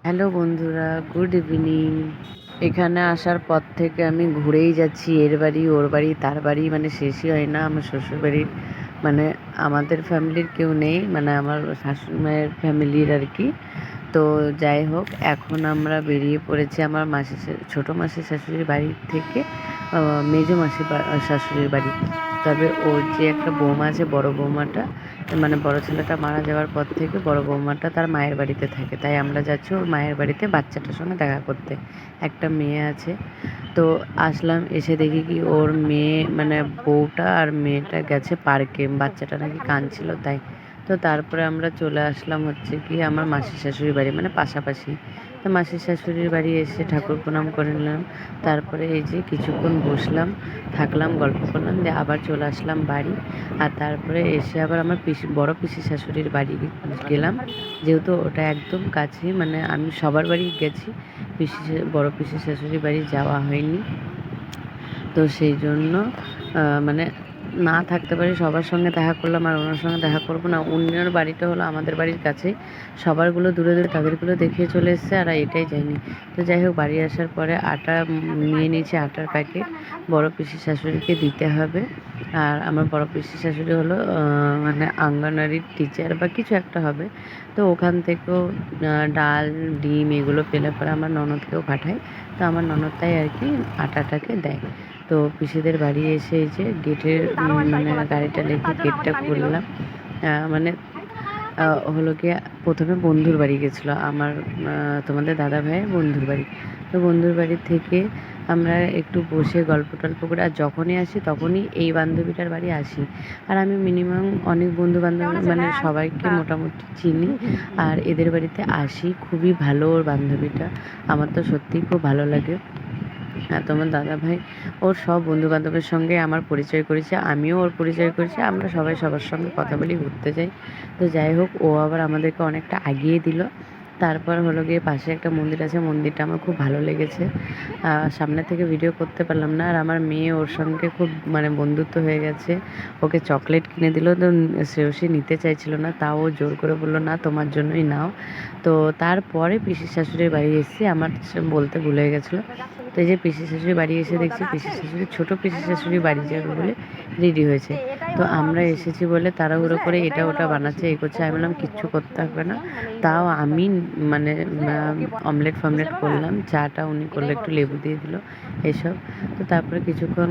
Hello বন্ধুরা, good evening. এখানে আসার পর থেকে আমি ঘুরেই যাচ্ছি, এর বাড়ি ওর বাড়ি তার বাড়ি, মানে শেষই হয় না। আমার শ্বশুরবাড়ির মানে আমাদের ফ্যামিলির কেউ নেই, মানে আমার শাশুড়ি মায়ের ফ্যামিলির আর কি। তো যাই হোক, এখন আমরা বেরিয়ে পড়েছি আমার ছোটো মাসির শাশুড়ির বাড়ি থেকে মেজো শাশুড়ির বাড়ি। তবে ওর যে একটা বৌমা আছে, বড় বৌমাটা, মানে বড় ছেলেটা মারা যাওয়ার পর থেকে বড় বৌমাটা তার মায়ের বাড়িতে থাকে, তাই আমরা যাচ্ছি ওর মায়ের বাড়িতে বাচ্চাটার সঙ্গে দেখা করতে। একটা মেয়ে আছে। তো আসলাম, এসে দেখি কি ওর মেয়ে মানে বউটা আর মেয়েটা গেছে পার্কে, বাচ্চাটা নাকি কাঁদছিল তাই। তো তারপরে আমরা চলে আসলাম হচ্ছে কি আমার মাসির শাশুড়ির বাড়ি, মানে পাশাপাশি। তো মাসির শাশুড়ির বাড়ি এসে ঠাকুর প্রণাম করে নিলাম। তারপরে এই যে কিছুক্ষণ বসলাম, থাকলাম, গল্প করলাম, দিয়ে আবার চলে আসলাম বাড়ি। আর তারপরে এসে আবার আমার বড় পিসি শাশুড়ির বাড়ি গেলাম, যেহেতু ওটা একদম কাছে, মানে আমি সবার বাড়ি গেছি, বড় পিসি শাশুড়ির বাড়ি যাওয়া হয়নি। তো সেই জন্য মানে না থাকতে পারি, সবার সঙ্গে দেখা করলাম, আর ওনার সঙ্গে দেখা করবো না। অন্যের বাড়িটা হলো আমাদের বাড়ির কাছেই, সবারগুলো দূরে দূরে, তাদেরগুলো দেখিয়ে চলে এসেছে, আর এটাই যায়নি। তো যাই হোক, বাড়ি আসার পরে আটা নিয়ে নিয়েছি, আটার প্যাকেট বড় পিসি শাশুড়িকে দিতে হবে। আর আমার বড় পিসি শাশুড়ি হলো মানে অঙ্গনওয়াড়ির টিচার বা কিছু একটা হবে। তো ওখান থেকেও ডাল, ডিম এগুলো পেলে পরে আমার ননদকেও পাঠায়। তো আমার ননদ তাই আর কি আটাটাকে দেয়। তো পিসিদের বাড়ি এসে এই যে গেটের মানে গাড়িটা রেখে গেটটা খুললাম। মানে হলো গিয়ে প্রথমে বন্ধুর বাড়ি গেছিলো আমার, তোমাদের দাদা ভাইয়ের বন্ধুর বাড়ি। তো বন্ধুর বাড়ি থেকে আমরা একটু বসে গল্প টল্প করে, আর যখনই আসি তখনই এই বান্ধবীটার বাড়ি আসি। আর আমি মিনিমাম অনেক বন্ধু বান্ধব মানে সবাইকে মোটামুটি চিনি, আর এদের বাড়িতে আসি। খুবই ভালো ওর বান্ধবীটা, আমার তো সত্যিই খুব ভালো লাগে। আর তোমার দাদাভাই ওর সব বন্ধুবান্ধবের সঙ্গে আমার পরিচয় করেছে, আমিও ওর পরিচয় করেছি, আমরা সবাই সবার সঙ্গে কথা বলি, ঘুরতে যাই। তো যাই হোক, ও আবার আমাদেরকে অনেকটা আগিয়ে দিল। তারপর হলো গিয়ে পাশে একটা মন্দির আছে, মন্দিরটা আমার খুব ভালো লেগেছে। সামনে থেকে ভিডিও করতে পারলাম না। আর আমার মেয়ে ওর সঙ্গে খুব মানে বন্ধুত্ব হয়ে গেছে, ওকে চকলেট কিনে দিল। তো শ্রেয়সী নিতে চাইছিল না, তাও ও জোর করে বললো না তোমার জন্যই নাও। তো তারপরে পিসির শাশুড়ির বাড়ি এসেছি, আমার বলতে ভুলে গেছিলো। তো এই যে পিসি শাশুড়ি বাড়ি এসে দেখছি পিসি শাশুড়ি, ছোটো পিসি শাশুড়ি বাড়ি যাবে বলে রেডি হয়েছে। তো আমরা এসেছি বলে তাড়াহুড়ো করে এটা ওটা বানাচ্ছে, এই করছে। আমি বললাম কিচ্ছু করতে হবে না। তাও আমি মানে অমলেট ফমলেট করলাম, চাটা উনি করলে, একটু লেবু দিয়ে দিল এসব। তো তারপরে কিছুক্ষণ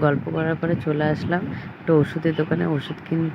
গল্প করার পরে চলে আসলাম একটা ওষুধের দোকানে, ওষুধ কিনতে।